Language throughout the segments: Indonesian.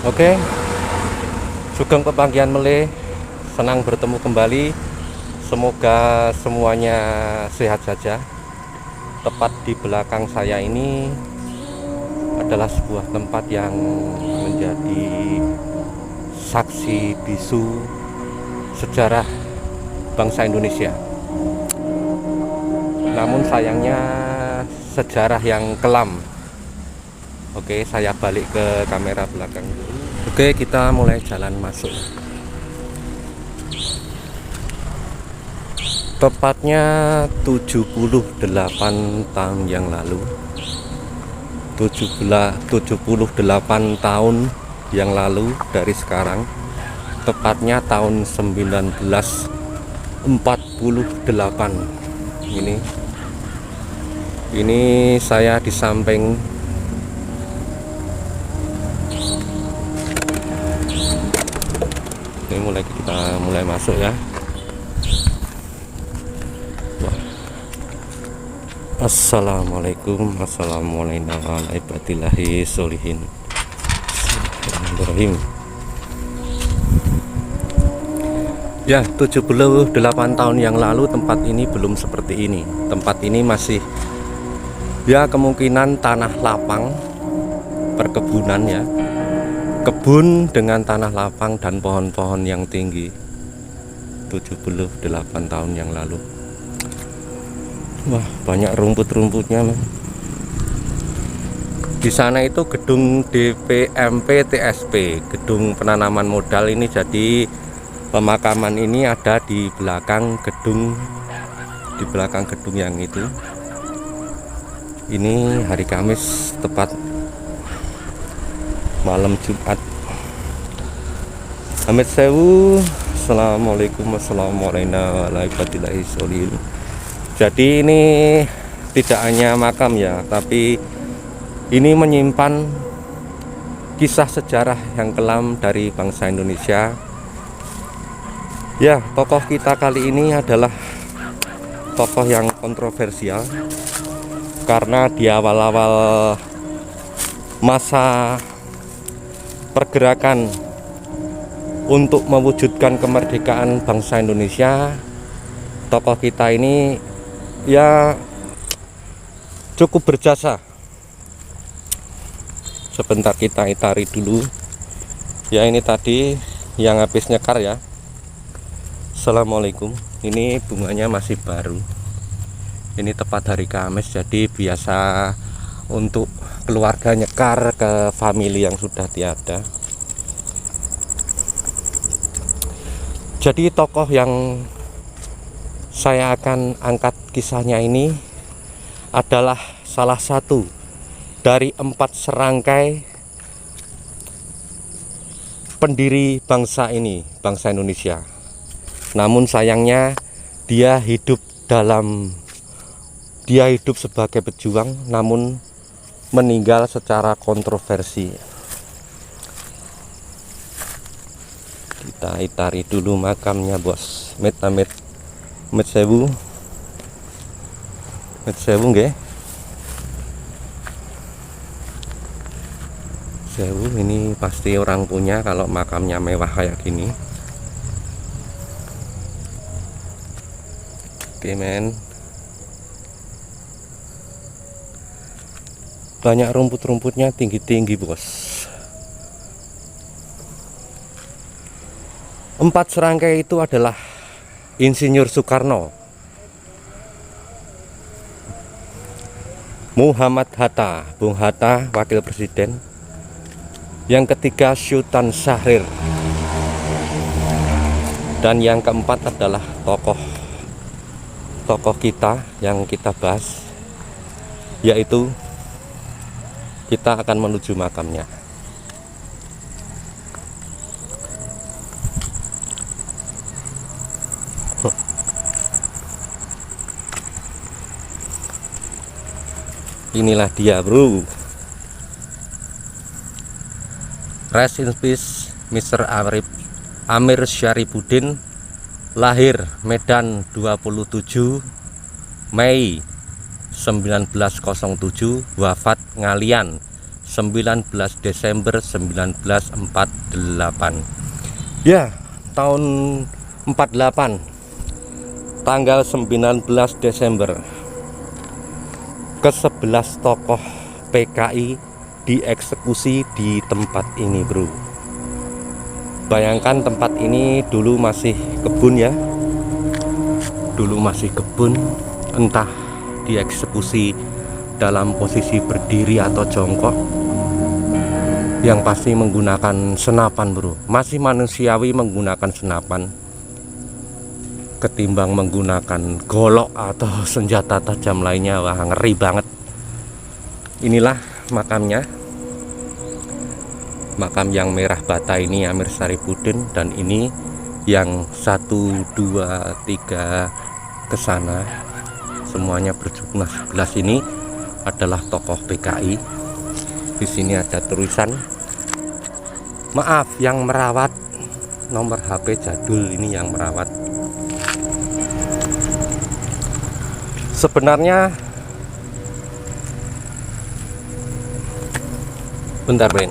Oke, Sugeng Pepanggihan Meleh, senang bertemu kembali. Semoga semuanya sehat saja. Tepat di belakang saya ini adalah sebuah tempat yang menjadi saksi bisu sejarah bangsa Indonesia. Namun sayangnya sejarah yang kelam. Oke, saya balik ke kamera belakang dulu. Oke, kita mulai jalan masuk. Tepatnya 78 tahun yang lalu. 78 tahun yang lalu dari sekarang. Tepatnya tahun 1948. Ini saya di samping kita mulai masuk ya. Assalamualaikum warahmatullahi wabarakatuh. Ya, 78 tahun yang lalu tempat ini belum seperti ini. Tempat ini masih ya kemungkinan tanah lapang, perkebunan ya. Kebun dengan tanah lapang dan pohon-pohon yang tinggi. 78 tahun yang lalu. Wah, banyak rumput-rumputnya. Di sana itu gedung DPMP TSP, gedung penanaman modal. Ini jadi pemakaman ini ada di belakang gedung, yang itu. Ini hari Kamis, tepat malam Jumat. Amit sewu. Assalamualaikum warahmatullahi wabarakatuh. Jadi ini tidak hanya makam ya, tapi ini menyimpan kisah sejarah yang kelam dari bangsa Indonesia. Ya, tokoh kita kali ini adalah tokoh yang kontroversial karena di awal-awal masa pergerakan untuk mewujudkan kemerdekaan bangsa Indonesia, tokoh kita ini ya cukup berjasa. Sebentar kita itari dulu ya, ini tadi yang habis nyekar ya. Assalamualaikum. Ini bunganya masih baru. Ini tepat hari Kamis, jadi biasa untuk keluarga nyekar ke family yang sudah tiada. Jadi tokoh yang saya akan angkat kisahnya ini adalah salah satu dari 4 serangkai pendiri bangsa ini, bangsa Indonesia. Namun sayangnya dia hidup sebagai pejuang, namun meninggal secara kontroversi. Kita itari dulu makamnya, bos. Amit sewu nggih. Sewu ini pasti orang punya kalau makamnya mewah kayak gini. Oke men, banyak rumput-rumputnya tinggi-tinggi bos. 4 serangkai itu adalah Insinyur Soekarno, Muhammad Hatta, Bung Hatta wakil presiden. Yang ketiga Sultan Syahrir. Dan yang keempat adalah tokoh kita yang kita bahas, yaitu kita akan menuju makamnya. Inilah dia bro. Rest in peace Mr. Amir Syarifuddin. Lahir Medan 27 Mei 1907, wafat Ngalian 19 Desember 1948. Ya, tahun 48, tanggal 19 Desember, ke-11 tokoh PKI dieksekusi di tempat ini, bro. Bayangkan tempat ini dulu masih kebun ya. Dulu masih kebun, entah dieksekusi dalam posisi berdiri atau jongkok, yang pasti menggunakan senapan, bro. Masih manusiawi menggunakan senapan ketimbang menggunakan golok atau senjata tajam lainnya. Wah, ngeri banget. Inilah makamnya, makam yang merah bata ini Amir Syarifuddin, dan ini yang 1, 2, 3 ke sana semuanya berjumlah 11 ini adalah tokoh PKI. Di sini ada tulisan, maaf yang merawat, nomor HP jadul ini yang merawat. Sebenarnya bentar, Ben.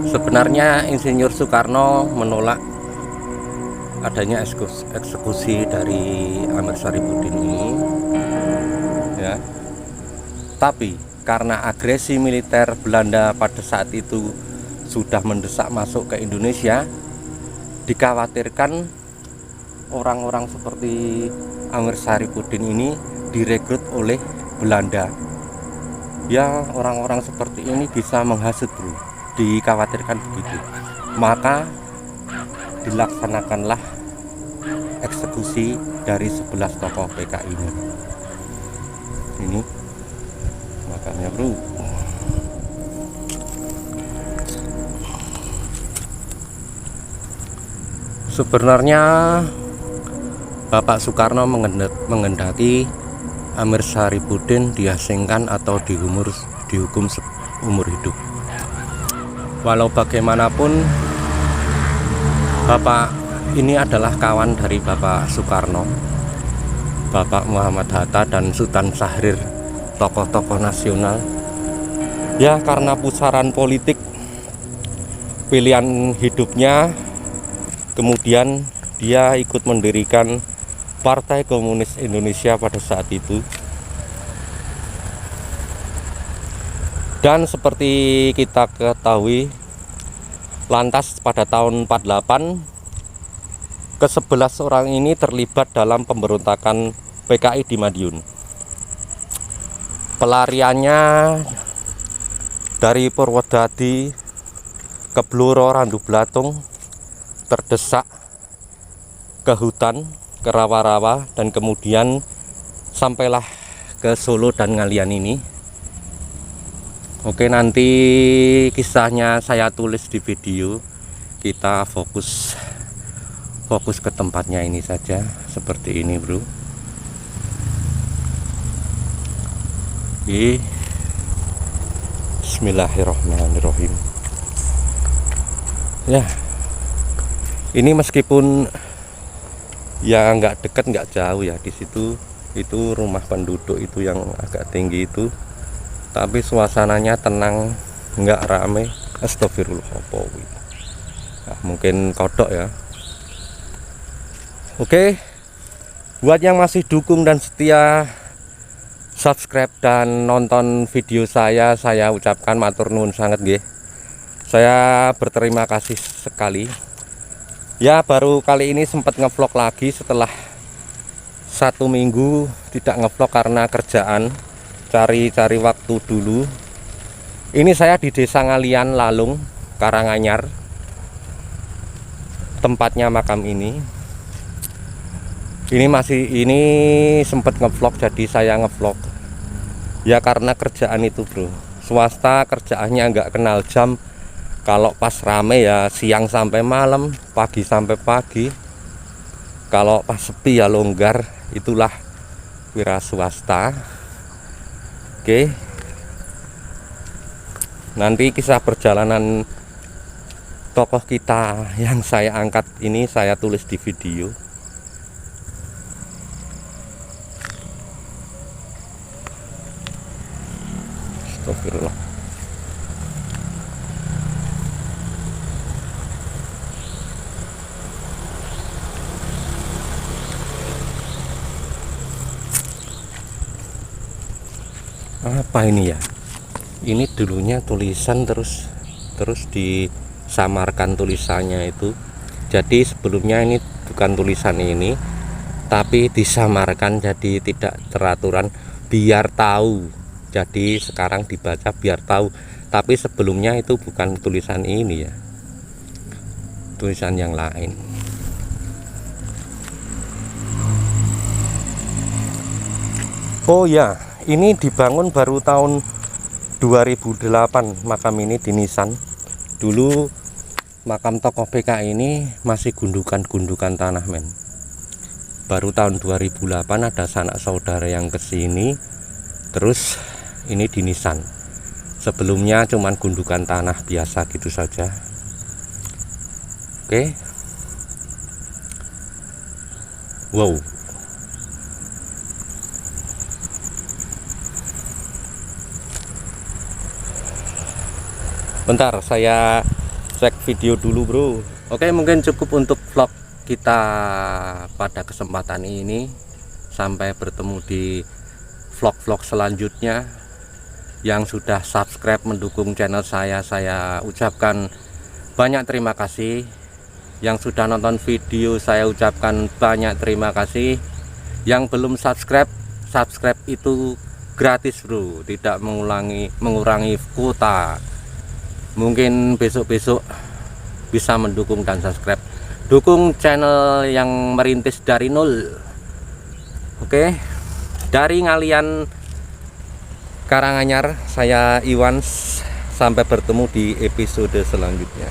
Sebenarnya Insinyur Soekarno menolak adanya eksekusi dari Amir Syarifuddin ini, ya. Tapi karena agresi militer Belanda pada saat itu sudah mendesak masuk ke Indonesia, dikhawatirkan orang-orang seperti Amir Syarifuddin ini direkrut oleh Belanda. Ya, orang-orang seperti ini bisa menghasut, bro. Dikhawatirkan begitu. Maka dilaksanakanlah eksekusi dari 11 tokoh PKI ini. Ini makamnya, bro. Sebenarnya Bapak Soekarno menghendaki Amir Syarifuddin diasingkan atau dihukum seumur hidup. Walau bagaimanapun, Bapak ini adalah kawan dari Bapak Soekarno, Bapak Muhammad Hatta, dan Sultan Syahrir, tokoh-tokoh nasional. Ya, karena pusaran politik pilihan hidupnya, kemudian dia ikut mendirikan Partai Komunis Indonesia pada saat itu. Dan seperti kita ketahui, lantas pada tahun 48 ke-11 orang ini terlibat dalam pemberontakan PKI di Madiun. Pelariannya dari Purwodadi ke Blora, Randu Blatung, terdesak ke hutan, ke rawa-rawa, dan kemudian sampailah ke Solo dan Ngalian ini. Oke, nanti kisahnya saya tulis di video. Kita fokus ke tempatnya ini saja, seperti ini, bro. Bismillahirrahmanirrahim. Ya, ini meskipun ya nggak dekat, nggak jauh ya, di situ itu rumah penduduk itu yang agak tinggi itu, tapi suasananya tenang, nggak rame. Astagfirullah. Nah, mungkin kodok ya. Oke, buat yang masih dukung dan setia subscribe dan nonton video saya ucapkan matur nuwun sangat nggih. Saya berterima kasih sekali. Ya, baru kali ini sempat ngevlog lagi setelah 1 minggu tidak ngevlog karena kerjaan, cari waktu dulu. Ini saya di Desa Ngalian, Lalung, Karanganyar, tempatnya makam ini. Ini sempat ngevlog, jadi saya ngevlog. Ya karena kerjaan itu, bro. Swasta kerjaannya nggak kenal jam. Kalau pas rame ya siang sampai malam, pagi sampai pagi. Kalau pas sepi ya longgar. Itulah wira swasta. Oke. Nanti kisah perjalanan tokoh kita yang saya angkat ini saya tulis di video. Astagfirullah. Apa ini ya? Ini dulunya tulisan terus disamarkan tulisannya itu. Jadi sebelumnya ini bukan tulisan ini, tapi disamarkan jadi tidak teraturan biar tahu. Jadi sekarang dibaca biar tahu. Tapi sebelumnya itu bukan tulisan ini ya, tulisan yang lain. Oh ya, ini dibangun baru tahun 2008 makam ini di Nisan. Dulu makam tokoh PKI ini masih gundukan tanah men. Baru tahun 2008 ada sanak saudara yang kesini, terus ini di Nisan. Sebelumnya cuman gundukan tanah biasa gitu saja. Oke. Wow. Bentar, saya cek video dulu bro. Oke, mungkin cukup untuk vlog kita pada kesempatan ini. Sampai bertemu di vlog-vlog selanjutnya. Yang sudah subscribe mendukung channel saya ucapkan banyak terima kasih. Yang sudah nonton video saya ucapkan banyak terima kasih. Yang belum subscribe itu gratis bro, tidak mengurangi kuota. Mungkin besok-besok bisa mendukung dan subscribe. Dukung channel yang merintis dari nol. Oke. Dari Ngalian Karanganyar, saya Iwan. Sampai bertemu di episode selanjutnya.